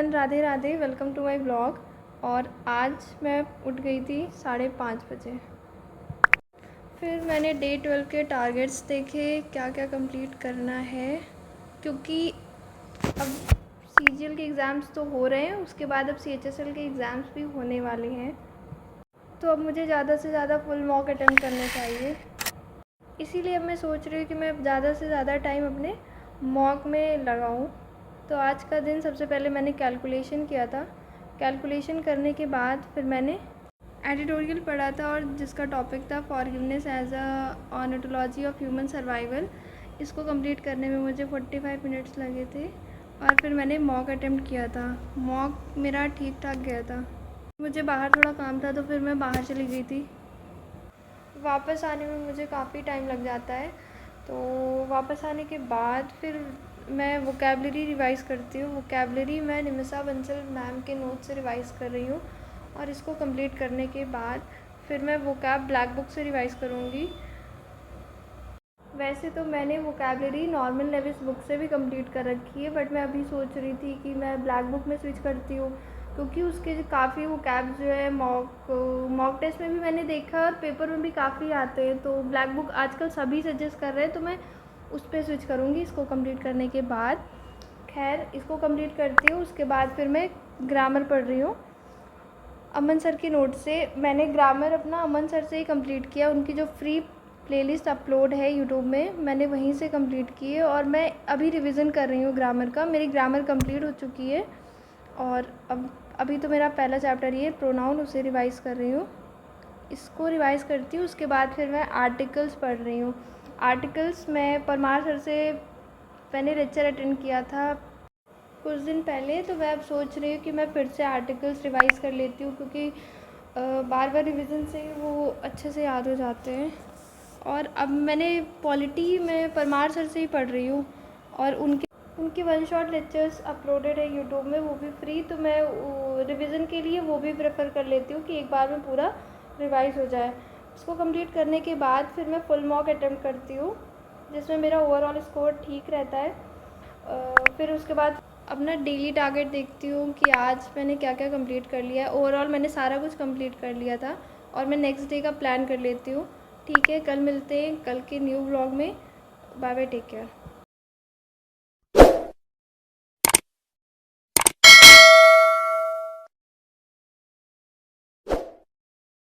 Everyone, Radhe Radhe. Welcome to my blog. और आज मैं उठ गई थी 5:30 बजे। फिर मैंने डे 12 के टारगेट्स देखे, क्या क्या कंप्लीट करना है, क्योंकि अब सीजीएल के एग्ज़ाम्स तो हो रहे हैं, उसके बाद अब सीएचएसएल के एग्ज़ाम्स भी होने वाले हैं। तो अब मुझे ज़्यादा से ज़्यादा फुल मॉक अटेम्प्ट करने चाहिए। इसीलिए अब मैं सोच रही हूँ कि मैं ज़्यादा से ज़्यादा टाइम अपने मॉक में लगाऊँ। तो आज का दिन सबसे पहले मैंने कैलकुलेशन किया था। कैलकुलेशन करने के बाद फिर मैंने एडिटोरियल पढ़ा था, और जिसका टॉपिक था forgiveness as a ornithology of human survival. इसको कंप्लीट करने में मुझे 45 मिनट्स लगे थे। और फिर मैंने मॉक अटेम्प्ट किया था। मॉक मेरा ठीक ठाक गया था। मुझे बाहर थोड़ा काम था तो फिर मैं बाहर चली गई थी। वापस आने में मुझे काफ़ी टाइम लग जाता है। तो वापस आने के बाद फिर मैं वोकैबलरी रिवाइज़ करती हूँ। वोकैबलरी मैं निमिषा बंसल मैम के नोट से रिवाइज़ कर रही हूँ, और इसको कंप्लीट करने के बाद फिर मैं वोकैब ब्लैक बुक से रिवाइज़ करूँगी। वैसे तो मैंने वोकैबलरी नॉर्मल लेवल्स बुक से भी कंप्लीट कर रखी है, बट मैं अभी सोच रही थी कि मैं ब्लैक बुक में स्विच करती हूँ, क्योंकि उसके काफ़ी वोकैब जो है मॉक टेस्ट में भी मैंने देखा और पेपर में भी काफ़ी आते हैं। तो ब्लैक बुक आजकल सभी सजेस्ट कर रहे हैं, तो मैं उस पर स्विच करूँगी इसको कंप्लीट करने के बाद। खैर, इसको कंप्लीट करती हूँ, उसके बाद फिर मैं ग्रामर पढ़ रही हूँ अमन सर के नोट से। मैंने ग्रामर अपना अमन सर से ही कंप्लीट किया। उनकी जो फ्री प्लेलिस्ट अपलोड है यूट्यूब में, मैंने वहीं से कंप्लीट की है, और मैं अभी रिवीजन कर रही हूँ ग्रामर का। मेरी ग्रामर कंप्लीट हो चुकी है, और अभी तो मेरा पहला चैप्टर ये प्रोनाउन, उसे रिवाइज़ कर रही हूँ। इसको रिवाइज़ करती हूँ, उसके बाद फिर मैं आर्टिकल्स पढ़ रही हूँ। आर्टिकल्स मैं परमार सर से मैंने लेक्चर अटेंड किया था कुछ दिन पहले, तो मैं अब सोच रही हूँ कि मैं फिर से आर्टिकल्स रिवाइज़ कर लेती हूँ, क्योंकि बार बार रिवीजन से वो अच्छे से याद हो जाते हैं। और अब मैंने पॉलिटी में परमार सर से ही पढ़ रही हूँ, और उनके वन शॉट लेक्चर्स अपलोडेड है यूट्यूब में, वो भी फ्री। तो मैं रिवीजन के लिए वो भी प्रेफर कर लेती हूँ कि एक बार में पूरा रिवाइज़ हो जाए। उसको कंप्लीट करने के बाद फिर मैं फुल मॉक अटेम्प्ट करती हूँ, जिसमें मेरा ओवरऑल स्कोर ठीक रहता है। फिर उसके बाद अपना डेली टारगेट देखती हूँ कि आज मैंने क्या क्या कंप्लीट कर लिया है। ओवरऑल मैंने सारा कुछ कंप्लीट कर लिया था, और मैं नेक्स्ट डे का प्लान कर लेती हूँ। ठीक है, कल मिलते हैं कल के न्यू व्लॉग में। Bye bye, take care.